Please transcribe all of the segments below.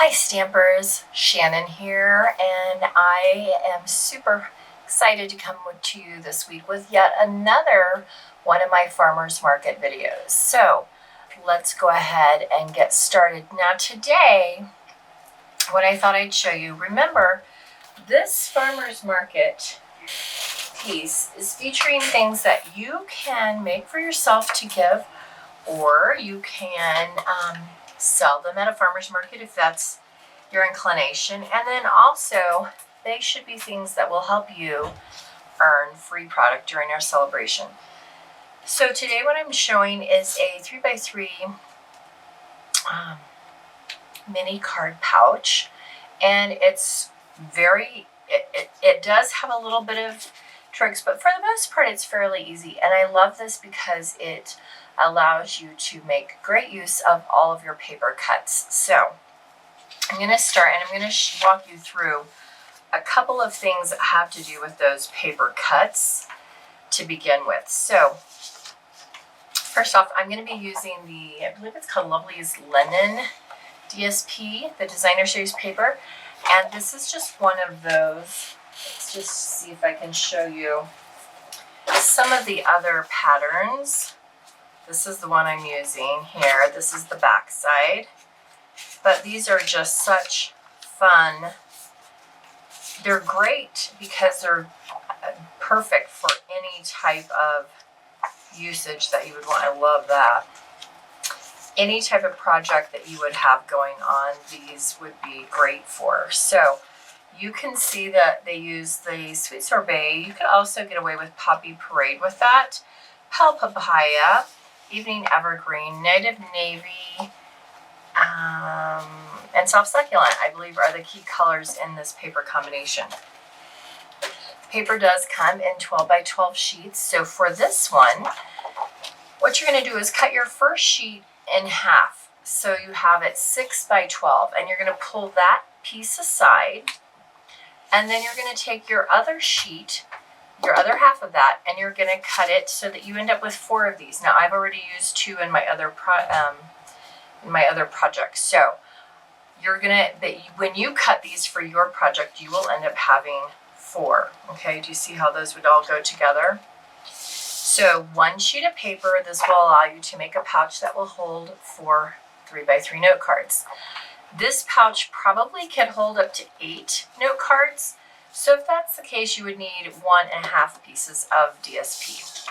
Hi Stampers, Shannon here, and I am super excited to come to you this week with yet another one of my farmers market videos. So let's go ahead and get started. Now today, what I thought I'd show you, remember this farmers market piece is featuring things that you can make for yourself to give, or you can sell them at a farmer's market if that's your inclination. And then also, they should be things that will help you earn free product during our celebration. So today what I'm showing is a 3x3 mini card pouch, and it's it does have a little bit of tricks, but for the most part it's fairly easy. And I love this because it allows you to make great use of all of your paper cuts. So I'm going to start, and I'm going to walk you through a couple of things that have to do with those paper cuts to begin with. So first off, I'm going to be using I believe it's called Lovely's Linen DSP, the designer series paper, and this is just one of those. Let's just see if I can show you some of the other patterns. This is the one I'm using here. This is the back side. But these are just such fun. They're great because they're perfect for any type of usage that you would want. I love that. Any type of project that you would have going on, these would be great for. So you can see that they use the Sweet Sorbet. You could also get away with Poppy Parade with that. Pale Papaya, Evening Evergreen, Native Navy, and Soft Succulent, I believe, are the key colors in this paper combination. Paper does come in 12 by 12 sheets. So for this one, what you're going to do is cut your first sheet in half. So you have it 6 by 12, and you're going to pull that piece aside. And then you're going to take your other sheet, your other half of that, and you're going to cut it so that you end up with 4 of these. Now I've already used 2 in my other project. So you're gonna, when you cut these for your project, you will end up having 4. Okay, do you see how those would all go together? So 1 sheet of paper, this will allow you to make a pouch that will hold 4 3x3 note cards. This pouch probably can hold up to 8 note cards. So if that's the case, you would need 1.5 pieces of DSP.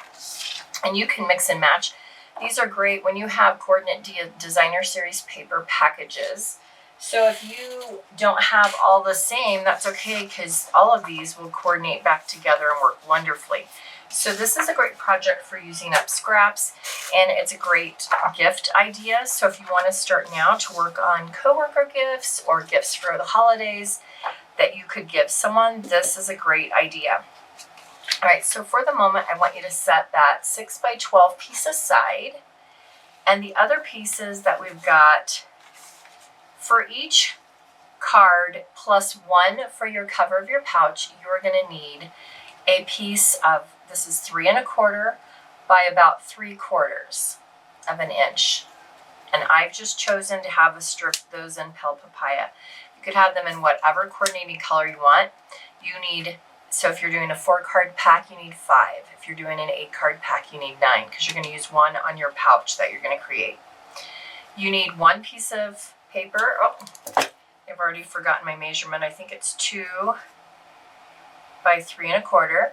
And you can mix and match. These are great when you have coordinate designer series paper packages. So if you don't have all the same, that's okay, because all of these will coordinate back together and work wonderfully. So this is a great project for using up scraps, and it's a great gift idea. So if you want to start now to work on coworker gifts or gifts for the holidays that you could give someone, this is a great idea. All right, so for the moment, I want you to set that 6 by 12 piece aside, and the other pieces that we've got for each card plus 1 for your cover of your pouch, you're going to need a piece of, this is 3 1/4 by about 3/4 of an inch. And I've just chosen to have a strip those in Pale Papaya. You could have them in whatever coordinating color you want. You need, so if you're doing a 4-card pack, you need 5. If you're doing an 8-card pack, you need 9, because you're going to use 1 on your pouch that you're going to create. You need 1 piece of paper. Oh, I've already forgotten my measurement. I think it's 2 by 3 1/4.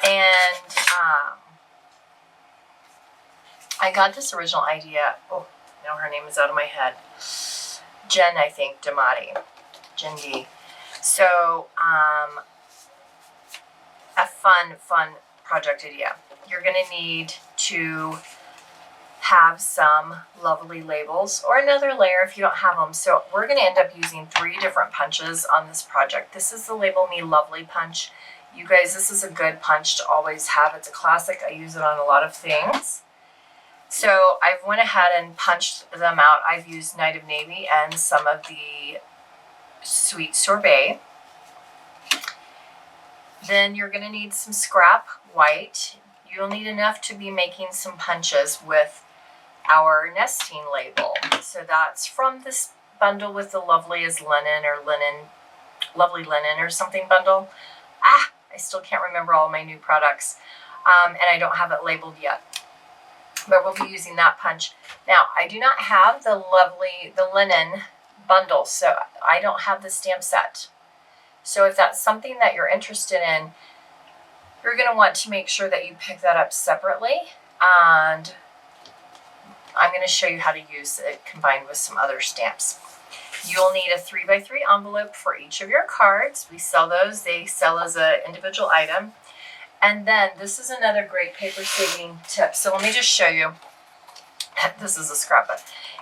And I got this original idea. Oh, now her name is out of my head. Jen, I think, Damati. Jen D. So, a fun project idea. You're going to need to have some lovely labels, or another layer if you don't have them. So we're going to end up using 3 different punches on this project. This is the Label Me Lovely punch. You guys, this is a good punch to always have. It's a classic. I use it on a lot of things. So I've went ahead and punched them out. I've used Native Navy and some of the Sweet Sorbet. Then you're going to need some scrap white. You'll need enough to be making some punches with our nesting label. So that's from this bundle with the loveliest linen or lovely linen or something bundle. I still can't remember all my new products, and I don't have it labeled yet, but we'll be using that punch. Now, I do not have the linen bundle, so I don't have the stamp set. So if that's something that you're interested in, you're going to want to make sure that you pick that up separately, and I'm going to show you how to use it combined with some other stamps. You'll need a 3x3 envelope for each of your cards. We sell those. They sell as an individual item. And then this is another great paper saving tip. So let me just show you. This is a scrapbook.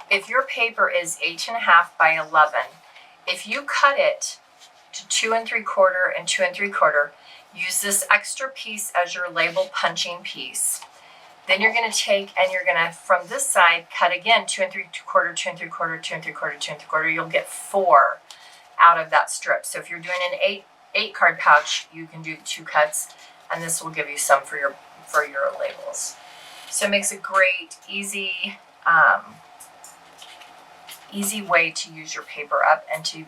If your paper is 8.5 by 11, if you cut it to 2 3/4 and 2 3/4, use this extra piece as your label punching piece. Then you're going to take and you're going to, from this side, cut again 2 3/4, 2 3/4, 2 3/4, 2 3/4. You'll get 4 out of that strip. So if you're doing an 8 card pouch, you can do 2 cuts, and this will give you some for your labels. So it makes a great, easy way to use your paper up and to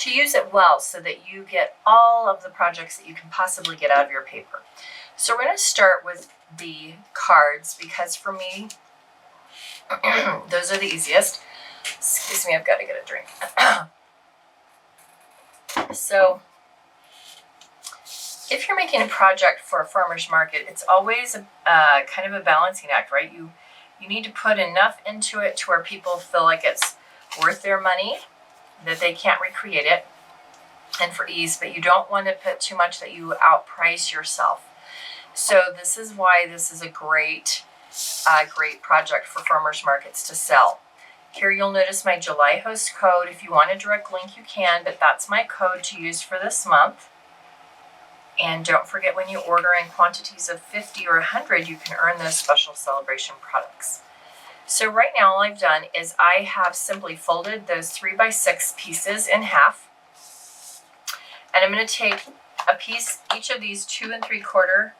use it well so that you get all of the projects that you can possibly get out of your paper. So we're going to start with the cards because for me, those are the easiest. Excuse me, I've got to get a drink. So if you're making a project for a farmer's market, it's always kind of a balancing act, right? You need to put enough into it to where people feel like it's worth their money, that they can't recreate it, and for ease, but you don't want to put too much that you outprice yourself. So this is why this is a great project for farmers markets to sell. Here you'll notice my July host code. If you want a direct link, you can, but that's my code to use for this month. And don't forget, when you order in quantities of 50 or 100, you can earn those special celebration products. So right now all I've done is I have simply folded those 3x6 pieces in half. And I'm going to take a piece, each of these 2 3/4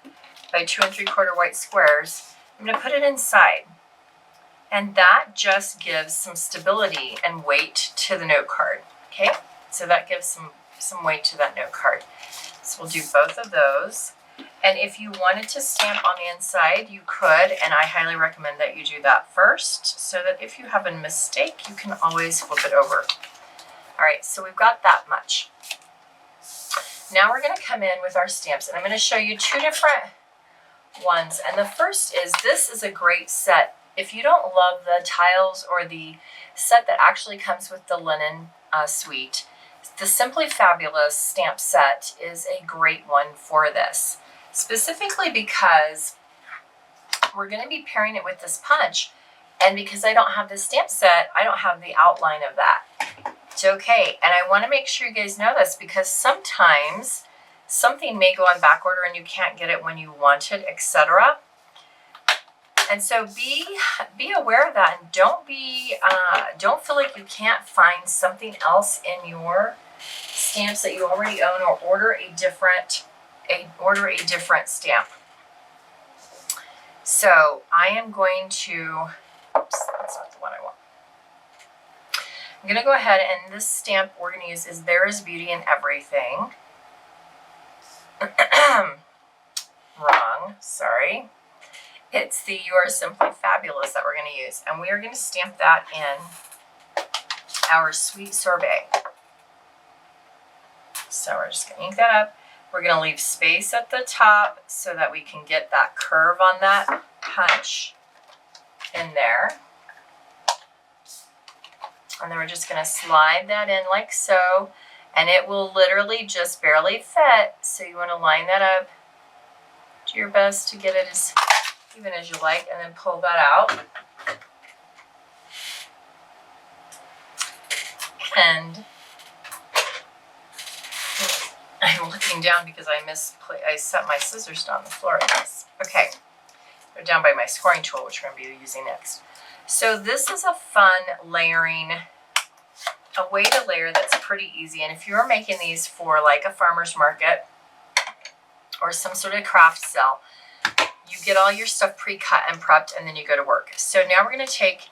by 2 3/4 white squares. I'm going to put it inside. And that just gives some stability and weight to the note card. Okay? So that gives some weight to that note card. So we'll do both of those. And if you wanted to stamp on the inside, you could, and I highly recommend that you do that first, so that if you have a mistake, you can always flip it over. All right, so we've got that much. Now we're going to come in with our stamps, and I'm going to show you 2 different ones. And the first is, this is a great set. If you don't love the tiles or the set that actually comes with the linen suite, the Simply Fabulous stamp set is a great one for this. Specifically because we're going to be pairing it with this punch, and because I don't have the stamp set, I don't have the outline of that. It's okay, and I want to make sure you guys know this because sometimes something may go on back order and you can't get it when you want it, etc. And so be aware of that, and don't feel like you can't find something else in your stamps that you already own, or order a different stamp. So I am going to, oops, that's not the one I want. I'm going to go ahead, and this stamp we're going to use is There Is Beauty in Everything. Wrong, sorry. It's the You Are Simply Fabulous that we're going to use, and we are going to stamp that in our Sweet Sorbet. So we're just going to ink that up. We're going to leave space at the top so that we can get that curve on that punch in there. And then we're just going to slide that in like so, and it will literally just barely fit. So you want to line that up, do your best to get it as even as you like, and then pull that out. And I'm looking down because I set my scissors down the floor. Okay, they're down by my scoring tool, which we're going to be using next. So this is a fun layering, a way to layer that's pretty easy. And if you're making these for like a farmer's market or some sort of craft sale, you get all your stuff pre-cut and prepped, and then you go to work. So now we're going to take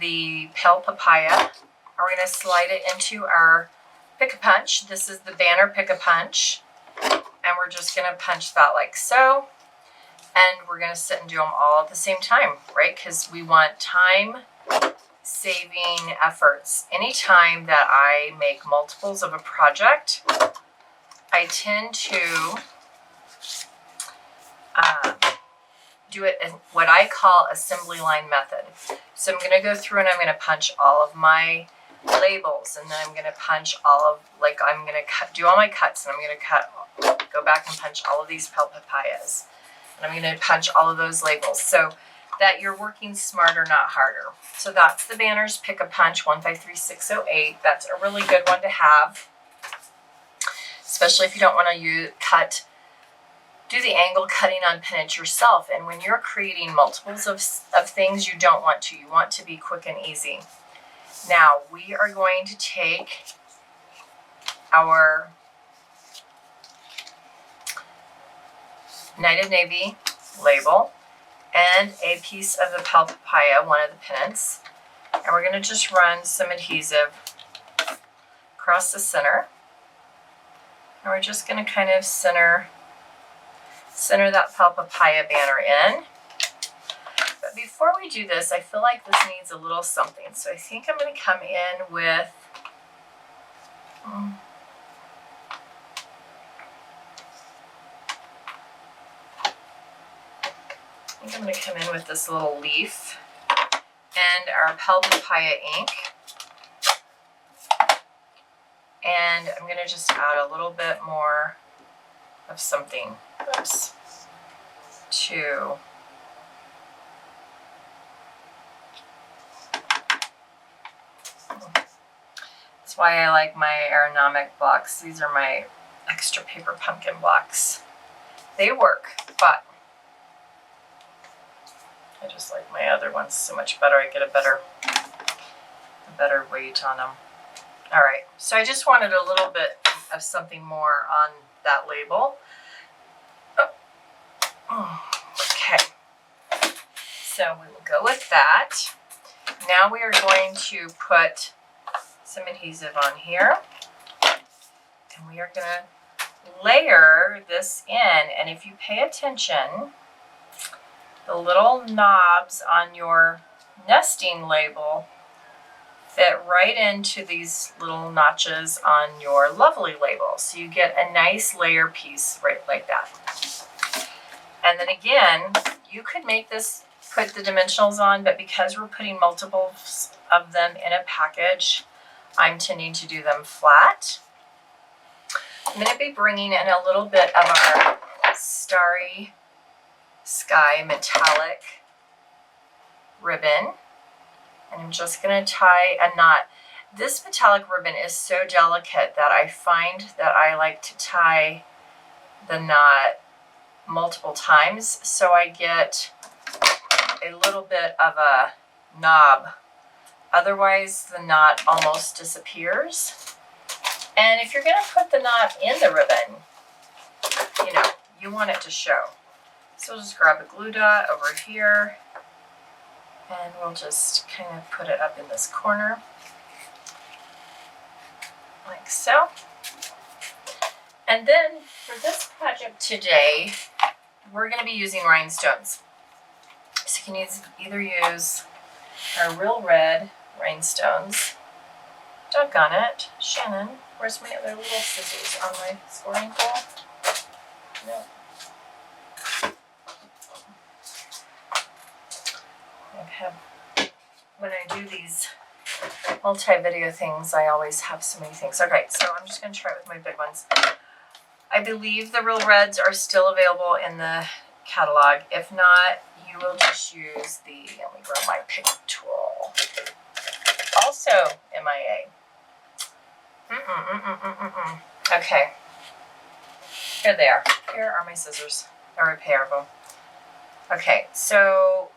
the pale papaya, and we're going to slide it into our pick-a-punch. This is the banner pick-a-punch, and we're just going to punch that like so. And we're going to sit and do them all at the same time, right? Because we want time-saving efforts. Anytime that I make multiples of a project, I tend to do it in what I call assembly line method. So I'm going to go through and I'm going to punch all of my labels, and then I'm going to punch all of, like, I'm going to do all my cuts, and I'm going to go back and punch all of these pale papayas. And I'm going to punch all of those labels so that you're working smarter, not harder. So that's the Banners Pick-a-Punch 153608. That's a really good one to have, especially if you don't want to do the angle cutting on Pinch yourself. And when you're creating multiples of things, you don't want to. You want to be quick and easy. Now we are going to take our Night of Navy label and a piece of the pale papaya, one of the pennants, and we're going to just run some adhesive across the center, and we're just going to kind of center that pale papaya banner in. But before we do this, I feel like this needs a little something, so I think I'm going to come in with I'm going to come in with this little leaf and our pale papaya ink, and I'm going to just add a little bit more of something to that's why I like my aeronomic blocks. These are my extra paper pumpkin blocks. They work, but I just like my other ones so much better. I get a better weight on them. All right, so I just wanted a little bit of something more on that label. Okay, so we will go with that. Now we are going to put some adhesive on here, and we are going to layer this in. And if you pay attention, the little knobs on your nesting label fit right into these little notches on your lovely label. So you get a nice layer piece right like that. And then again, you could make this, put the dimensionals on, but because we're putting multiples of them in a package, I'm tending to do them flat. I'm going to be bringing in a little bit of our Starry Sky metallic ribbon, and I'm just going to tie a knot. This metallic ribbon is so delicate that I find that I like to tie the knot multiple times so I get a little bit of a knob. Otherwise the knot almost disappears. And if you're going to put the knot in the ribbon, you know, you want it to show. So we'll just grab a glue dot over here, and we'll just kind of put it up in this corner, like so. And then for this project today, we're going to be using rhinestones. So you can either use our real red rhinestones. Doggone it, Shannon, where's my other little scissors on my scoring pole? Nope. When I do these multi-video things, I always have so many things. Okay, so I'm just going to try it with my big ones. I believe the real reds are still available in the catalog. If not, you will just use the, let me grab my pick tool. Also MIA. Okay, here they are. Here are my scissors, or a pair of them. Okay, so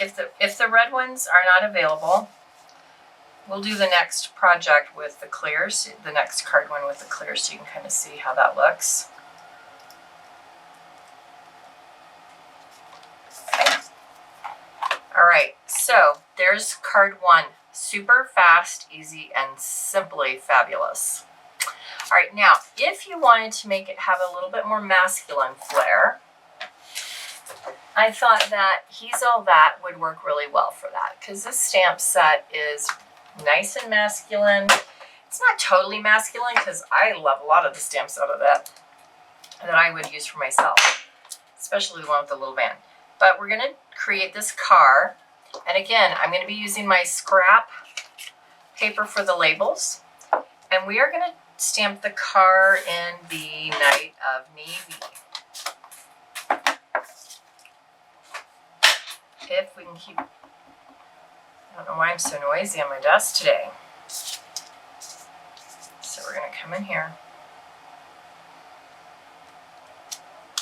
if the red ones are not available, we'll do the next project with the clears, the next card one with the clears, so you can kind of see how that looks. So there's card 1. Super fast, easy, and simply fabulous. All right, now, if you wanted to make it have a little bit more masculine flair, I thought that He's All That would work really well for that, because this stamp set is nice and masculine. It's not totally masculine, because I love a lot of the stamps out of that I would use for myself, especially the one with the little van. But we're going to create this car, and again, I'm going to be using my scrap paper for the labels, and we are going to stamp the car in the Night of Navy. If we can keep, I don't know why I'm so noisy on my desk today. So we're going to come in here,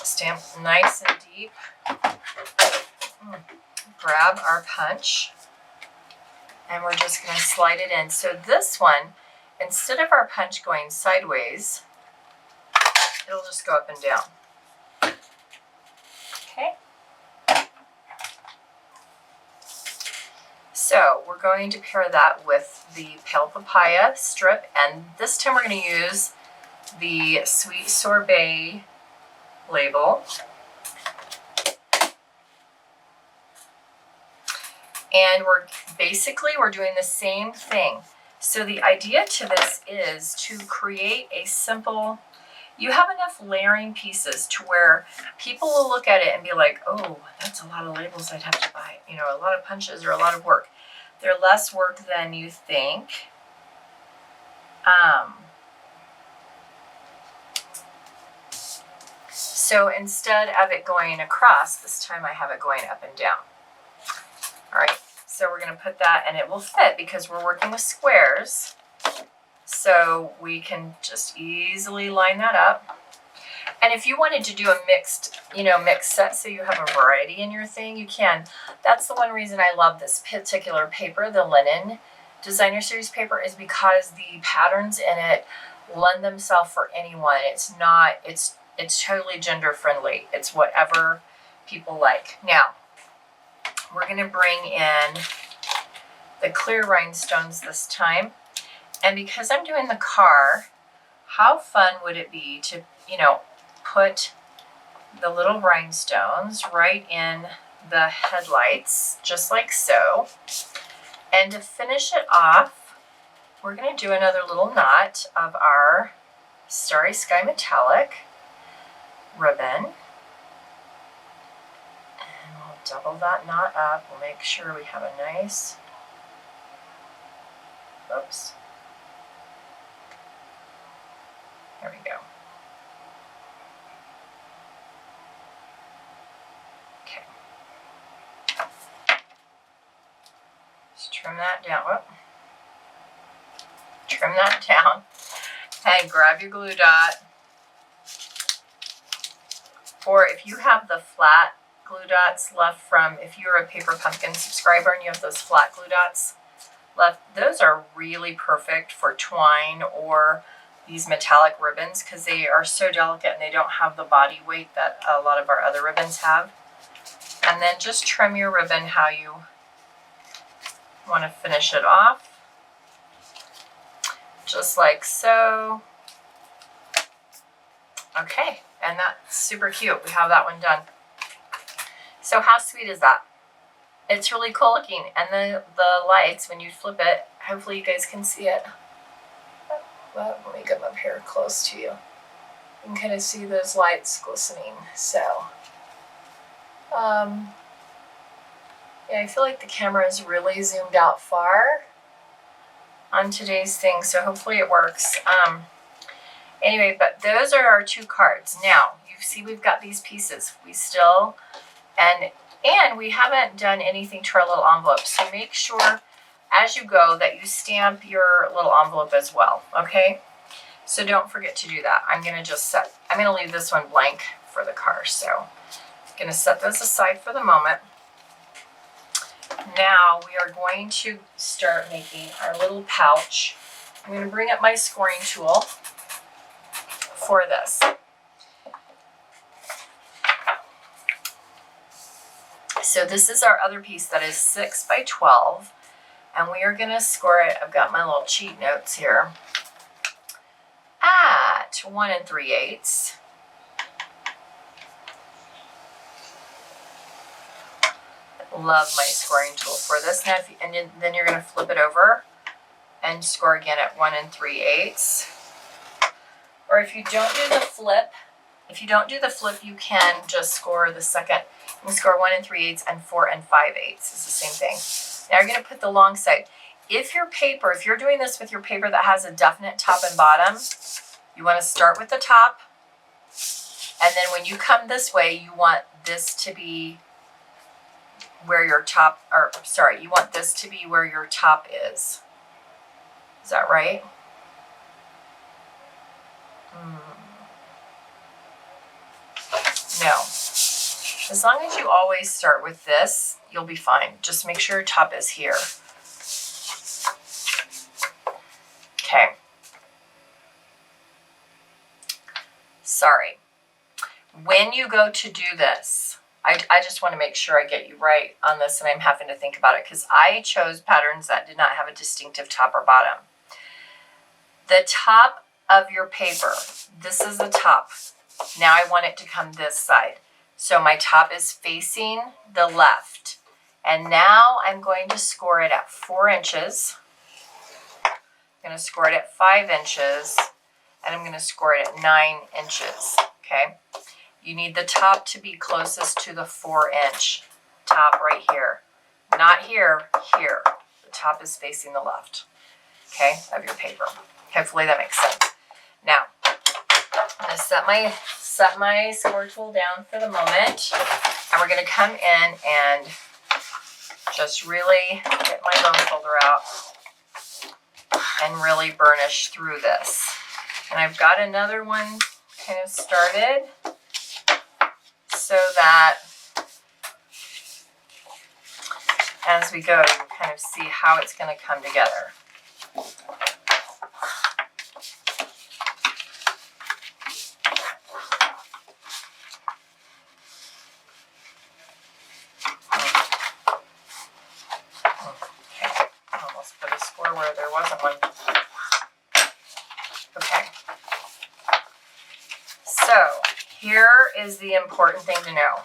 stamp nice and deep, grab our punch, and we're just going to slide it in. So this one, instead of our punch going sideways, it'll just go up and down. Okay. So we're going to pair that with the Pale Papaya strip, and this time we're going to use the Sweet Sorbet label. And we're doing the same thing. So the idea to this is to create a simple, you have enough layering pieces to where people will look at it and be like, oh, that's a lot of labels I'd have to buy. You know, a lot of punches or a lot of work. They're less work than you think. So instead of it going across, this time I have it going up and down. All right, so we're going to put that, and it will fit because we're working with squares. So we can just easily line that up. And if you wanted to do a mixed set, so you have a variety in your thing, you can. That's the one reason I love this particular paper, the linen designer series paper, is because the patterns in it lend themselves for anyone. It's totally gender friendly. It's whatever people like. Now, we're going to bring in the clear rhinestones this time. And because I'm doing the car, how fun would it be to, put the little rhinestones right in the headlights, just like so. And to finish it off, we're going to do another little knot of our Starry Sky Metallic ribbon. And we'll double that knot up. We'll make sure we have a nice, oops. There we go. Okay. Just trim that down. Whoop. Trim that down. And grab your glue dot. Or if you have the flat glue dots left from, if you're a Paper Pumpkin subscriber and you have those flat glue dots left, those are really perfect for twine or these metallic ribbons because they are so delicate and they don't have the body weight that a lot of our other ribbons have. And then just trim your ribbon how you want to finish it off. Just like so. Okay, and that's super cute. We have that one done. So how sweet is that? It's really cool looking. And the lights, when you flip it, hopefully you guys can see it. Well, let me get up here close to you. You can kind of see those lights glistening. So, yeah, I feel like the camera is really zoomed out far on today's thing, so hopefully it works. Anyway, but those are our two cards. Now, you see we've got these pieces. We still, and we haven't done anything to our little envelope, so make sure as you go that you stamp your little envelope as well, okay? So don't forget to do that. I'm going to leave this one blank for the car, so I'm going to set those aside for the moment. Now we are going to start making our little pouch. I'm going to bring up my scoring tool for this. So this is our other piece that is 6 by 12, and we are going to score it. I've got my little cheat notes here at 1 3/8. Love my scoring tool for this. Now, then you're going to flip it over and score again at 1 3/8. Or if you don't do the flip, you can just score the second. You can score 1 3/8 and 4 5/8. It's the same thing. Now you're going to put the long side. If you're doing this with your paper that has a definite top and bottom, you want to start with the top, and then when you come this way, you want this to be where your top, you want this to be where your top is. Is that right? No. As long as you always start with this, you'll be fine. Just make sure your top is here. Okay. Sorry. When you go to do this, I just want to make sure I get you right on this, and I'm having to think about it because I chose patterns that did not have a distinctive top or bottom. The top of your paper, this is the top. Now I want it to come this side. So my top is facing the left. And now I'm going to score it at 4 inches. I'm going to score it at 5 inches. And I'm going to score it at 9 inches. Okay. You need the top to be closest to the 4-inch top right here. Not here, here. The top is facing the left, okay, of your paper. Hopefully that makes sense. Now, I'm going to set my score tool down for the moment, and we're going to come in and just really get my bone folder out and really burnish through this. And I've got another one kind of started so that as we go, you can kind of see how it's going to come together. Okay, almost put a score where there wasn't one. Okay. So, here is the important thing to know.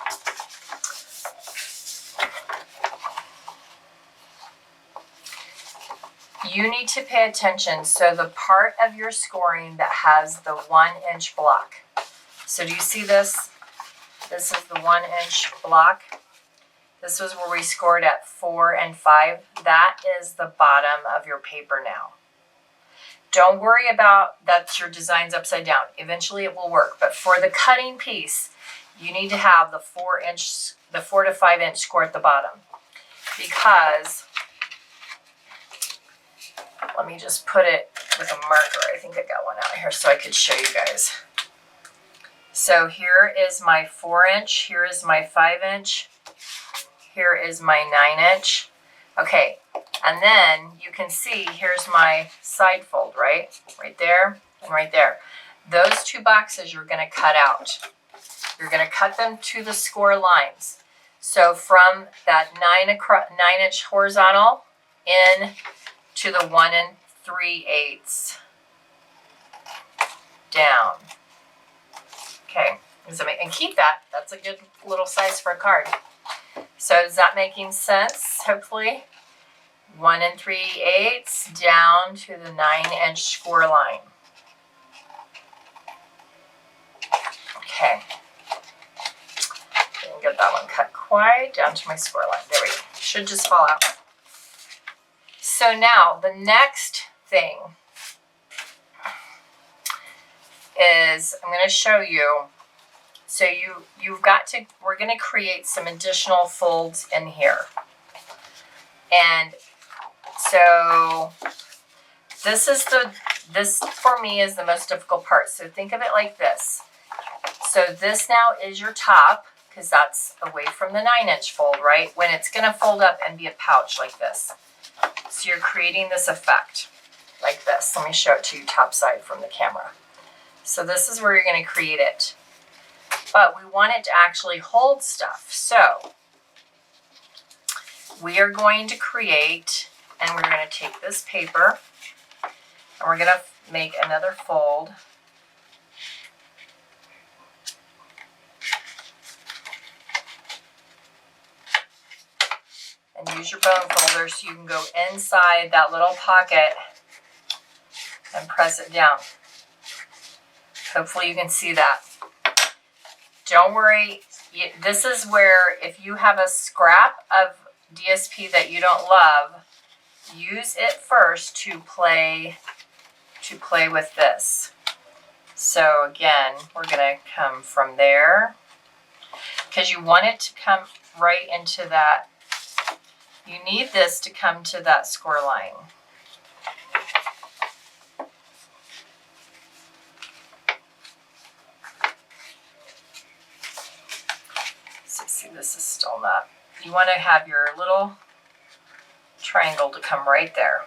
You need to pay attention. So the part of your scoring that has the 1-inch block. So do you see this? This is the 1-inch block. This was where we scored at 4 and 5. That is the bottom of your paper now. Don't worry about that your design's upside down. Eventually it will work. But for the cutting piece, you need to have the 4 to 5 inch score at the bottom. Because, let me just put it with a marker. I think I got one out here so I could show you guys. So here is my 4-inch, here is my 5-inch, here is my 9-inch. Okay, and then you can see here's my side fold, right? Right there and right there. Those 2 boxes you're going to cut out. You're going to cut them to the score lines. So from that 9-inch horizontal in to the 1 3/8 down. Okay, and keep that. That's a good little size for a card. So is that making sense? Hopefully. 1 3/8 down to the 9-inch score line. Okay. Didn't get that one cut quite down to my score line. There we go. Should just fall out. So now the next thing is I'm going to show you. So we're going to create some additional folds in here. And so this for me is the most difficult part. So think of it like this. So this now is your top, because that's away from the 9-inch fold, right? When it's going to fold up and be a pouch like this. So you're creating this effect like this. Let me show it to you top side from the camera. So this is where you're going to create it. But we want it to actually hold stuff. So we are going to create, and we're going to take this paper and we're going to make another fold. And use your bone folder so you can go inside that little pocket and press it down. Hopefully you can see that. Don't worry, this is where if you have a scrap of DSP that you don't love, use it first to play with this. So again, we're going to come from there because you want it to come right into that. You need this to come to that score line. So see, this is still not. You want to have your little triangle to come right there.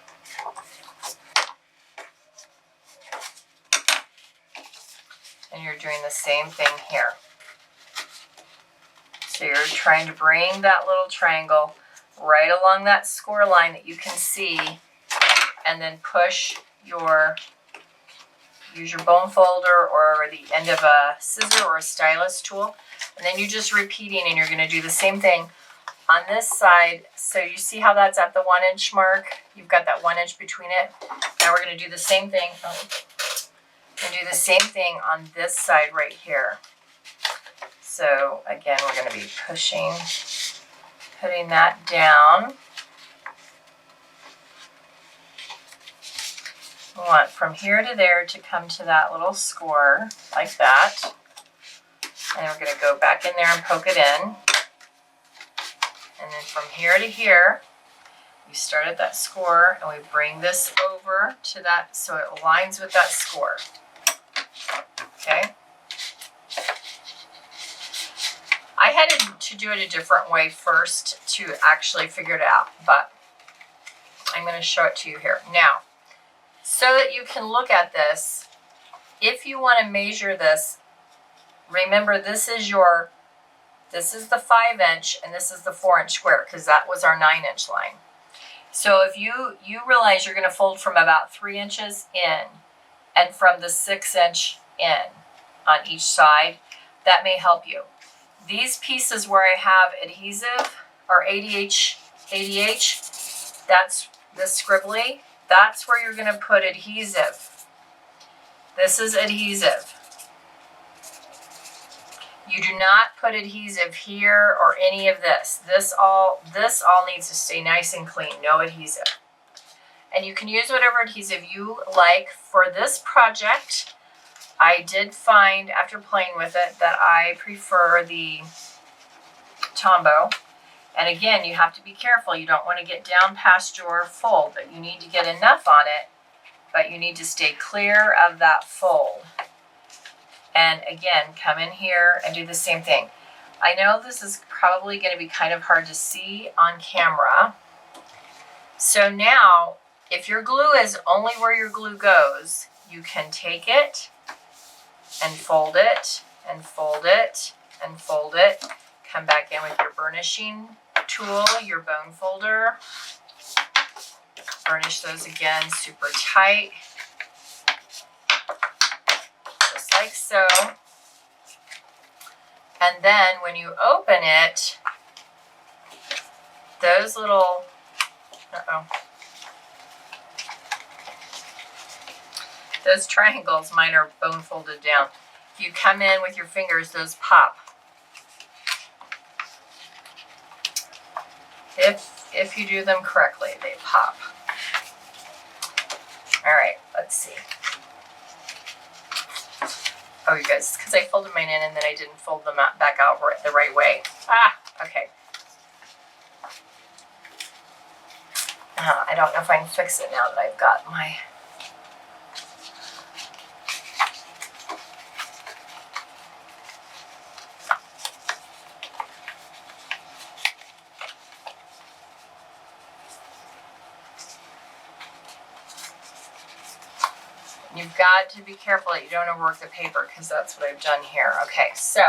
And you're doing the same thing here. So you're trying to bring that little triangle right along that score line that you can see, and then use your bone folder or the end of a scissor or a stylus tool, and then you're just repeating, and you're going to do the same thing on this side. So you see how that's at the 1 inch mark? You've got that 1 inch between it. Now we're going to do the same thing. And do the same thing on this side right here. So again, we're going to be putting that down. We want from here to there to come to that little score like that. And we're going to go back in there and poke it in. And then from here to here, we start at that score and we bring this over to that so it aligns with that score. Okay. I had to do it a different way first to actually figure it out, but I'm going to show it to you here. Now, so that you can look at this, if you want to measure this, remember this is the 5 inch and this is the 4 inch square, because that was our 9 inch line. So if you realize you're going to fold from about 3 inches in and from the 6 inch in on each side, that may help you. These pieces where I have adhesive or ADH, that's the scribbly, that's where you're going to put adhesive. This is adhesive. You do not put adhesive here or any of this. This all needs to stay nice and clean, no adhesive. And you can use whatever adhesive you like. For this project, I did find, after playing with it, that I prefer the Tombow. And again, you have to be careful. You don't want to get down past your fold, but you need to get enough on it, but you need to stay clear of that fold. And again, come in here and do the same thing. I know this is probably going to be kind of hard to see on camera. So now, if your glue is only where your glue goes, you can take it and fold it and fold it and fold it. Come back in with your burnishing tool, your bone folder. Burnish those again super tight. Just like so. And then when you open it, those little, those triangles, mine are bone folded down. You come in with your fingers, those pop. If you do them correctly, they pop. All right, let's see. Oh, you guys, because I folded mine in and then I didn't fold them back out the right way. Okay. I don't know if I can fix it now that I've got my... You've got to be careful that you don't overwork the paper, because that's what I've done here. Okay, so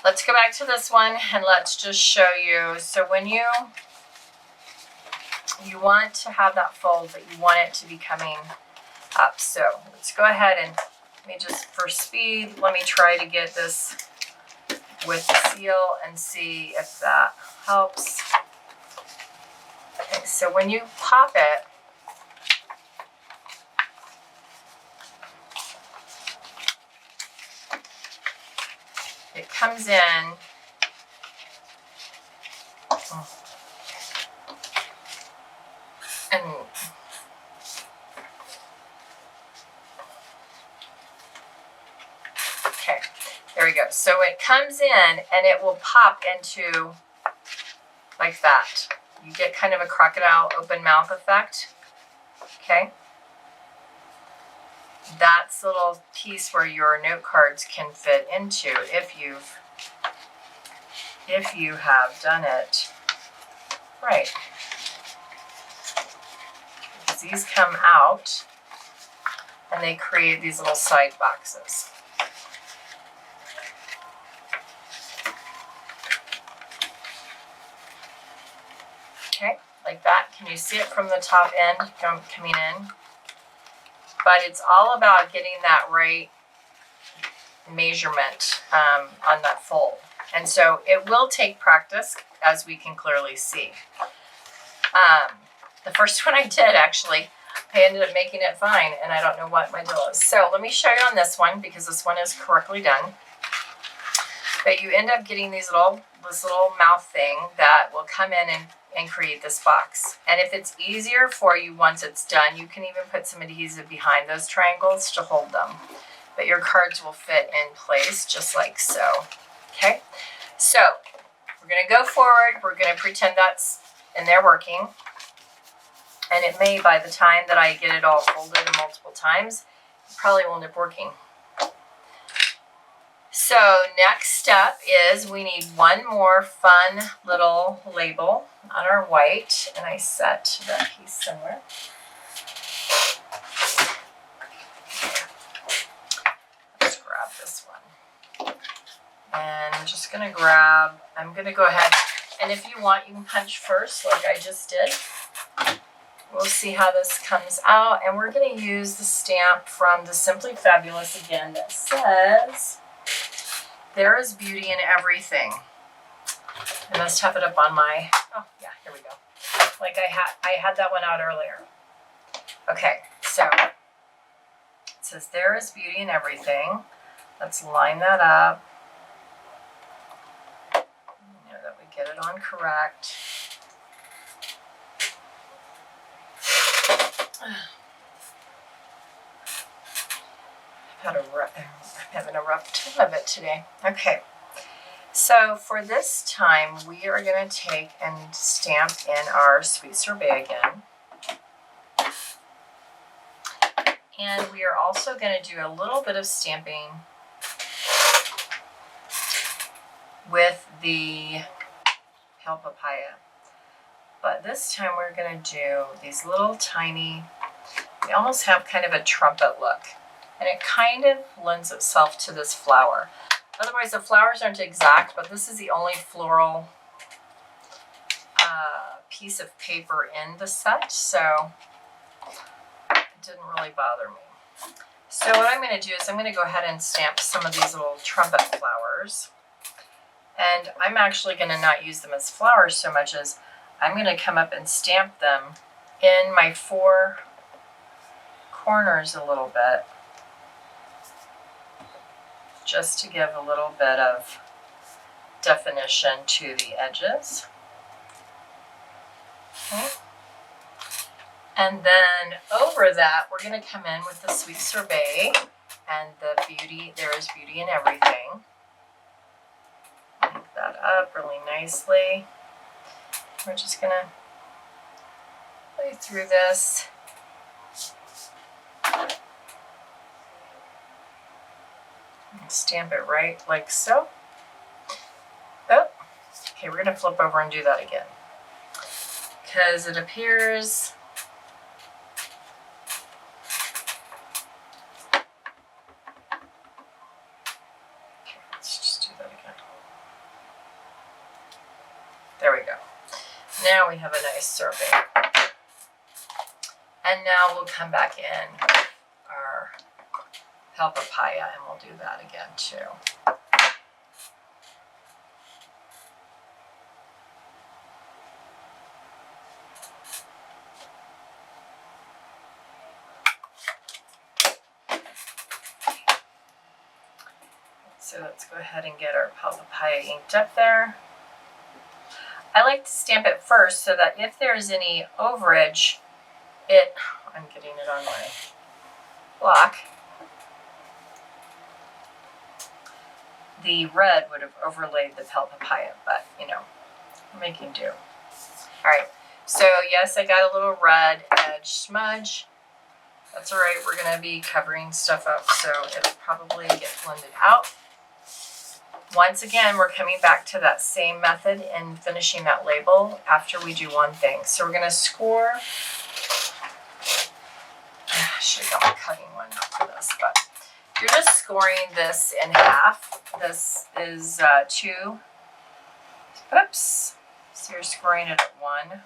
let's go back to this one and let's just show you. So when you want to have that fold, but you want it to be coming up. So let's go ahead and let me just, for speed, let me try to get this with the seal and see if that helps. Okay, so when you pop it, it comes in. And okay, there we go. So it comes in and it will pop into like that. You get kind of a crocodile open mouth effect. Okay. That's the little piece where your note cards can fit into if you have done it right. Because these come out and they create these little side boxes. Okay, like that. Can you see it from the top end coming in? But it's all about getting that right measurement on that fold. And so it will take practice, as we can clearly see. The first one I did, actually, I ended up making it fine, and I don't know what my deal is. So let me show you on this one, because this one is correctly done. But you end up getting this little mouth thing that will come in and create this box. And if it's easier for you once it's done, you can even put some adhesive behind those triangles to hold them. But your cards will fit in place just like so. Okay, so we're going to go forward. We're going to pretend that's in there working. And it may, by the time that I get it all folded multiple times, it probably won't end up working. So next step is we need one more fun little label on our white, and I set that piece somewhere. Let's grab this one. And I'm just going to I'm going to go ahead, and if you want, you can punch first like I just did. We'll see how this comes out, and we're going to use the stamp from the Simply Fabulous again that says, "There is beauty in everything." I must have it up on my, oh yeah, here we go. Like I had that one out earlier. Okay, so it says there is beauty in everything. Let's line that up. You know that we get it on correct. I'm having a rough time of it today. Okay, so for this time, we are going to take and stamp in our Sweet Sorbet again. And we are also going to do a little bit of stamping with the Pale Papaya. But this time we're going to do these little tiny, they almost have kind of a trumpet look. And it kind of lends itself to this flower. Otherwise, the flowers aren't exact, but this is the only floral piece of paper in the set, so it didn't really bother me. So what I'm going to do is I'm going to go ahead and stamp some of these little trumpet flowers. And I'm actually going to not use them as flowers so much as I'm going to come up and stamp them in my four corners a little bit, just to give a little bit of definition to the edges. Okay. And then over that, we're going to come in with the Sweet Sorbet and the beauty, there is beauty in everything. Make that up really nicely. We're just going to play through this. And stamp it right like so. Oh, okay, we're going to flip over and do that again. Because it appears okay, let's just do that again. Now we have a nice serving. And now we'll come back in our papaya and we'll do that again too. So let's go ahead and get our papaya inked up there. I like to stamp it first so that if there's any overage, I'm getting it on my block. The red would have overlaid the papaya, but you know, we're making do. All right, so yes, I got a little red edge smudge. That's all right, we're gonna be covering stuff up, so it'll probably get blended out. Once again, we're coming back to that same method and finishing that label after we do one thing. So we're gonna score, I should have got my cutting one for this, but you're just scoring this in half. This is 2, oops, so you're scoring it at 1.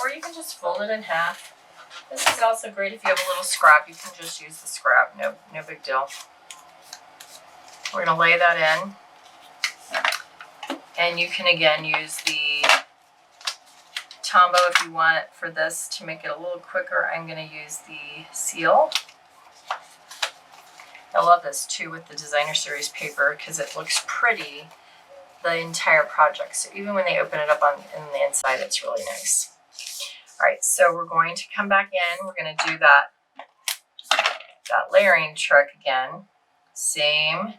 Or you can just fold it in half. This is also great if you have a little scrap, you can just use the scrap, no big deal. We're going to lay that in, and you can again use the Tombow if you want for this to make it a little quicker. I'm going to use the seal. I love this too with the designer series paper because it looks pretty the entire project. So even when they open it up in the inside, it's really nice. All right, so we're going to come back in. We're going to do that layering trick again. Same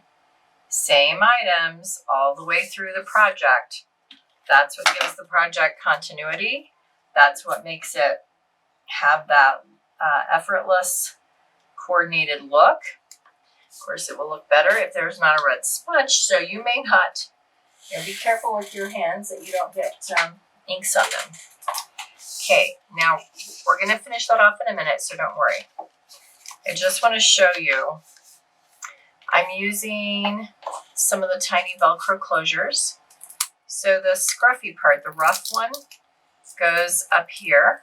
items all the way through the project. That's what gives the project continuity. That's what makes it have that effortless, coordinated look. Of course, it will look better if there's not a red smudge, so you may not, be careful with your hands that you don't get inks on them. Okay, now we're going to finish that off in a minute, so don't worry. I just want to show you, I'm using some of the tiny Velcro closures. So the scruffy part, the rough one, goes up here.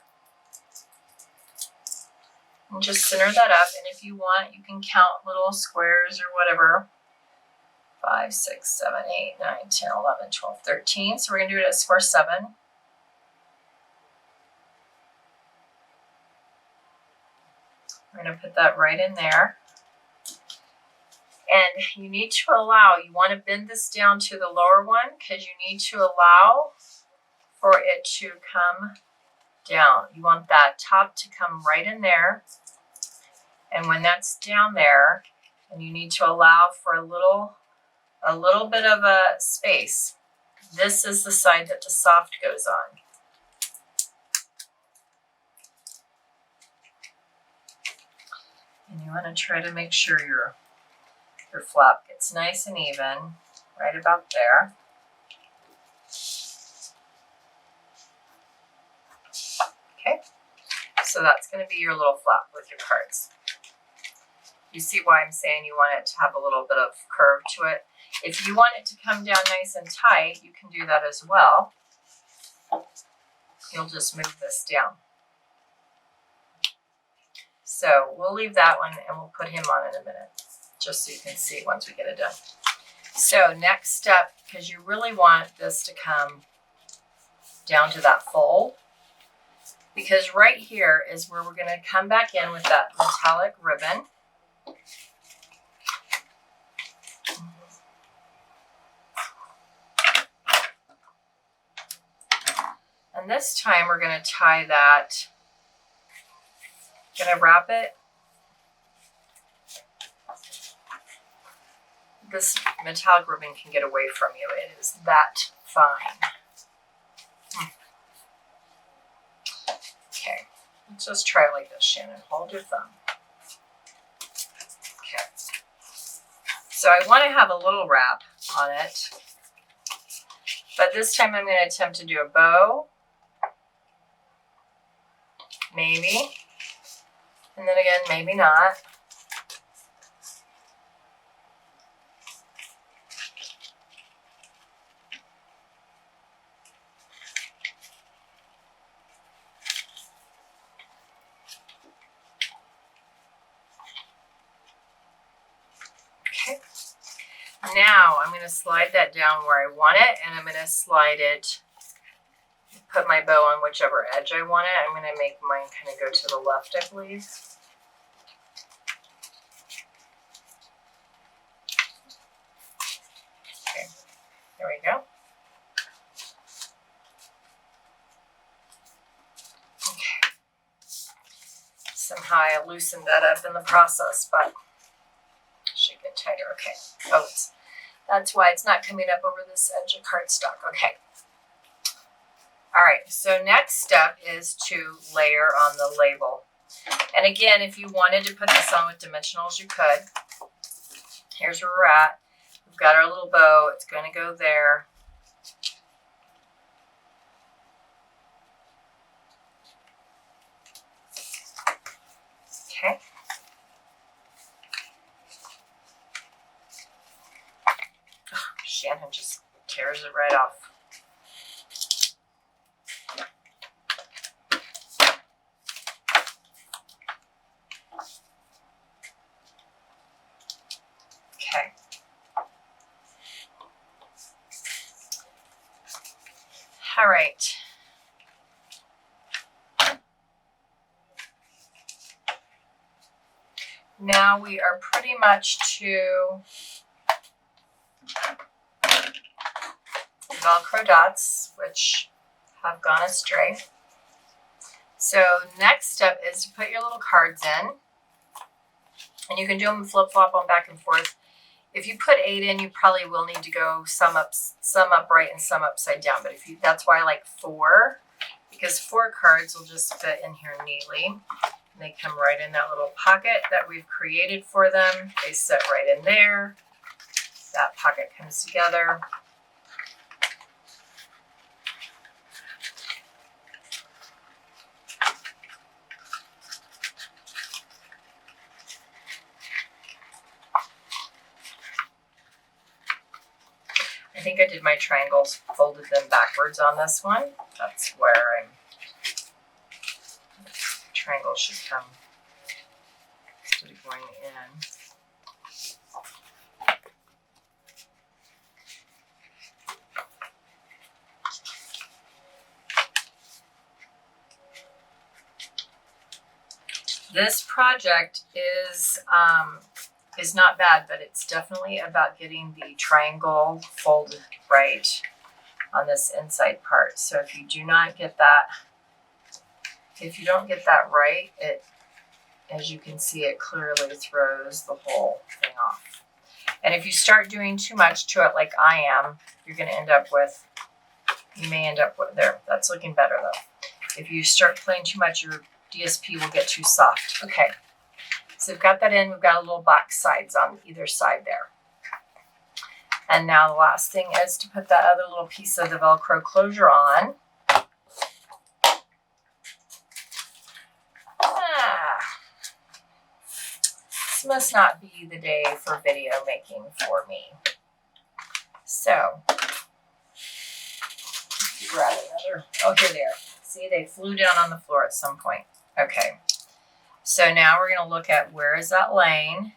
And just center that up, and if you want, you can count little squares or whatever. 5, 6, 7, 8, 9, 10, 11, 12, 13. So we're going to do it at square 7. We're going to put that right in there. And you need to allow, you want to bend this down to the lower one because you need to allow for it to come down. You want that top to come right in there. And when that's down there, and you need to allow for a little bit of a space, this is the side that the soft goes on. And you want to try to make sure your flap gets nice and even, right about there. Okay, so that's going to be your little flap with your cards. You see why I'm saying you want it to have a little bit of curve to it. If you want it to come down nice and tight, you can do that as well. You'll just move this down. So we'll leave that one and we'll put him on in a minute, just so you can see once we get it done. So next step, because you really want this to come down to that fold, because right here is where we're going to come back in with that metallic ribbon. And this time we're going to tie that, going to wrap it. This metallic ribbon can get away from you. It is that fine. Okay, let's just try it like this, Shannon. Hold your thumb. Okay. So I want to have a little wrap on it, but this time I'm going to attempt to do a bow, maybe, and then again, maybe not. now I'm going to slide that down where I want it, and I'm going to slide it, put my bow on whichever edge I want it. I'm going to make mine kind of go to the left, I believe. Okay, there we go. Okay. Somehow I loosened that up in the process, but it should get tighter. Okay. Oh, that's why it's not coming up over this edge of cardstock. Okay. All right, so next step is to layer on the label. And again, if you wanted to put this on with dimensionals, you could. Here's where we're at. We've got our little bow. It's going to go there. Okay. Oh, Shannon just tears it right off. Okay. All right. Now we are pretty much to Velcro dots, which have gone astray. So next step is to put your little cards in, and you can do them flip-flop on back and forth. If you put 8 in, you probably will need to go some upright and some upside down. But if you, that's why I like 4, because 4 cards will just fit in here neatly. And they come right in that little pocket that we've created for them. They sit right in there. That pocket comes together. I think I did my triangles, folded them backwards on this one. That's where triangle should come instead of going in. This project is not bad, but it's definitely about getting the triangle fold right on this inside part. So if you do not get that, if you don't get that right, it, as you can see, it clearly throws the whole thing off. And if you start doing too much to it like I am, you're going to end up with, you may end up with, there, that's looking better though. If you start playing too much, your DSP will get too soft. Okay. So we've got that in. We've got a little black sides on either side there. And now the last thing is to put that other little piece of the Velcro closure on. This must not be the day for video making for me. So, grab another. Oh, here they are. See, they flew down on the floor at some point. Okay. So now we're going to look at where is that laying,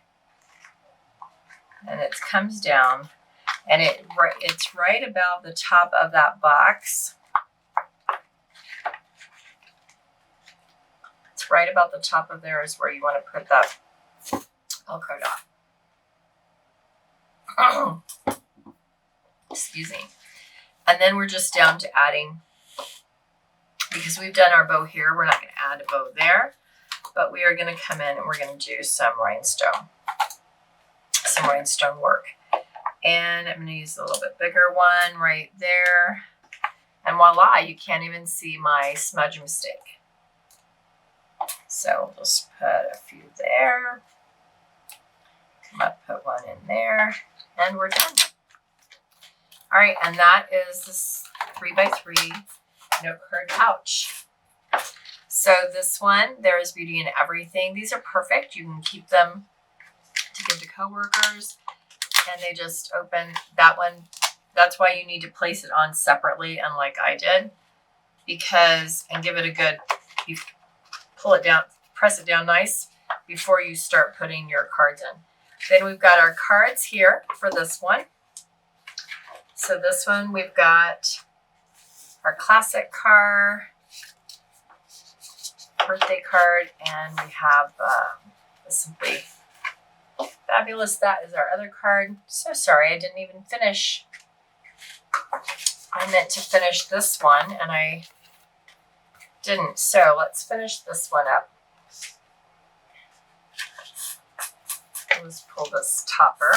and it comes down, and it's right about the top of that box. It's right about the top of there is where you want to put that Velcro dot. Excuse me. And then we're just down to adding, because we've done our bow here, we're not going to add a bow there. But we are going to come in and we're going to do some rhinestone work. And I'm going to use a little bit bigger one right there. And voila, you can't even see my smudge mistake. So we'll just put a few there. Come up, put one in there, and we're done. All right, and that is this 3x3 note card pouch. So this one, there is beauty in everything. These are perfect. You can keep them to give to coworkers, and they just open. That one, that's why you need to place it on separately, unlike I did, because, and give it a good, you pull it down, press it down nice before you start putting your cards in. Then we've got our cards here for this one. So this one we've got our classic card, birthday card, and we have the Simply Fabulous. That is our other card. So sorry, I didn't even finish. I meant to finish this one and I didn't. So let's finish this one up. Let's pull this topper.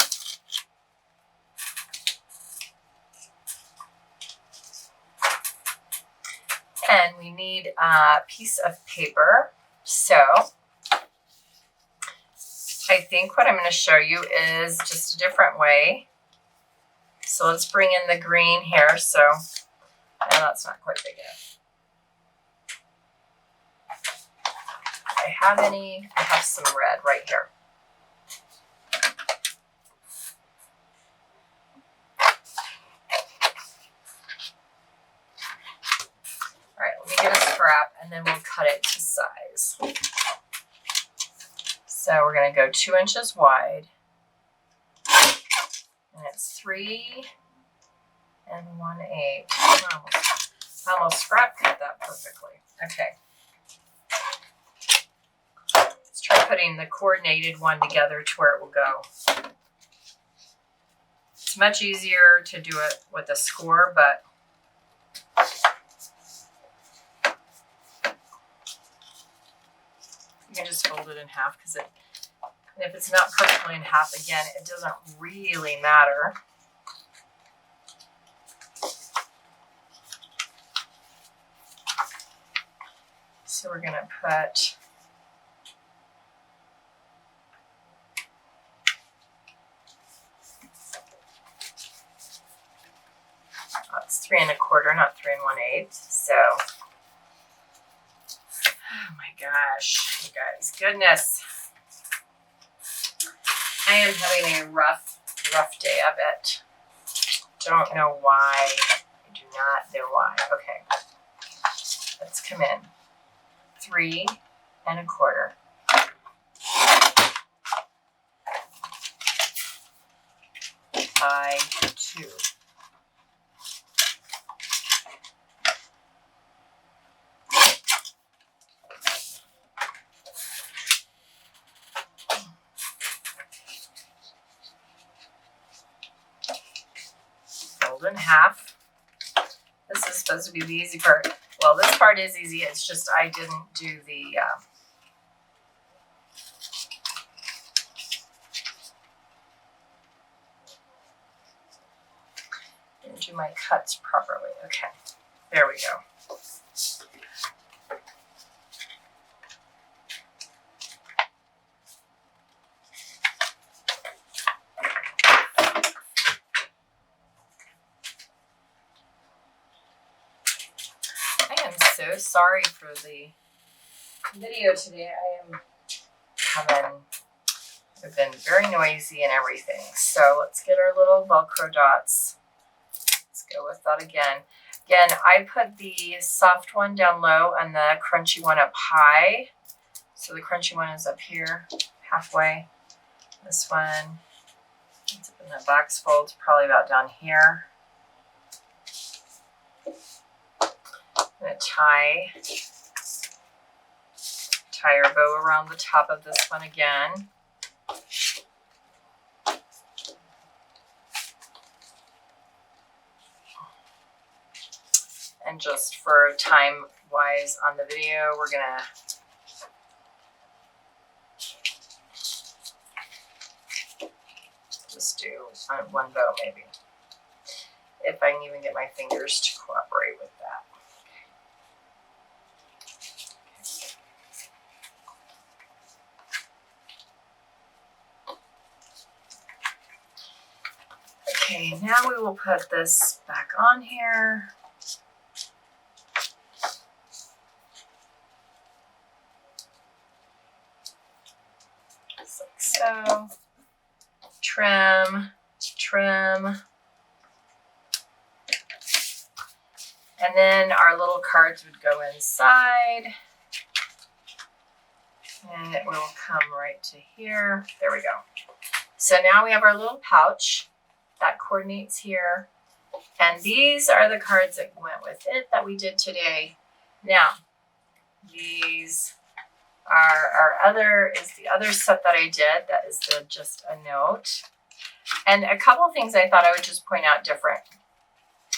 And we need a piece of paper. So I think what I'm going to show you is just a different way. So let's bring in the green here. So, and that's not quite big enough. I have some red right here. All right, let me get a scrap and then we'll cut it to size. So we're going to go 2 inches wide. And it's 3 1/8. I almost scrap cut that perfectly. Okay. Let's try putting the coordinated one together to where it will go. It's much easier to do it with a score, but you can just fold it in half because and if it's not perfectly in half, again, it doesn't really matter. So we're going to put it's 3 1/4, not 3 1/8. So, oh my gosh, you guys, goodness. I am having a rough day of it. Don't know why. I do not know why. Okay. Let's come in. 3 1/4. By 2. In half. This is supposed to be the easy part. Well, this part is easy. It's just I didn't do the didn't do my cuts properly. Okay, there we go. So sorry for the video today. I've been very noisy and everything. So let's get our little Velcro dots. Let's go with that again. Again, I put the soft one down low and the crunchy one up high. So the crunchy one is up here, halfway. This one, it's up in the box folds, probably about down here. I'm going to tie our bow around the top of this one again. And just for time wise on the video, we're going to just do one bow maybe. If I can even get my fingers to cooperate with that. Okay, now we will put this back on here. Just like so. Trim, trim. And then our little cards would go inside. And it will come right to here. There we go. So now we have our little pouch that coordinates here. And these are the cards that went with it that we did today. Now, these are the other set that I did. That is just a note. And a couple of things I thought I would just point out different.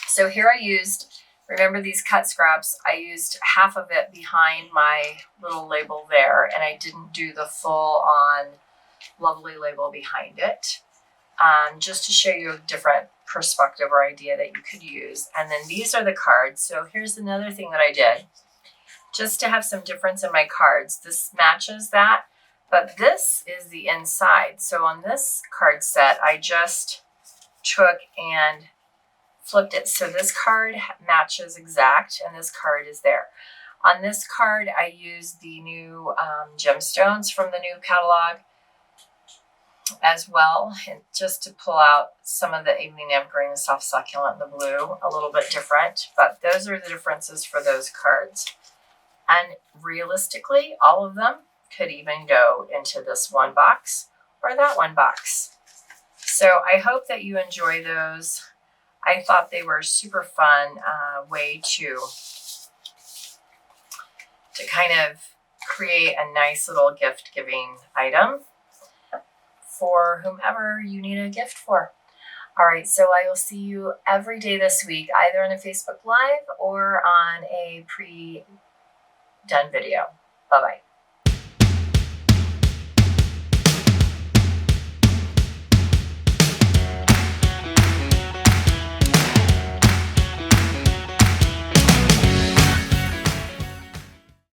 So here I used, remember these cut scraps, I used half of it behind my little label there, and I didn't do the full on lovely label behind it. Just to show you a different perspective or idea that you could use. And then these are the cards. So here's another thing that I did, just to have some difference in my cards. This matches that, but this is the inside. So on this card set, I just took and flipped it. So this card matches exact, and this card is there. On this card, I used the new gemstones from the new catalog as well, and just to pull out some of the evening evergreen, the soft succulent, the blue, a little bit different, but those are the differences for those cards. And realistically, all of them could even go into this one box or that one box. So I hope that you enjoy those. I thought they were super fun way to kind of create a nice little gift giving item for whomever you need a gift for. All right, so I will see you every day this week, either on a Facebook Live or on a pre-done video. Bye-bye.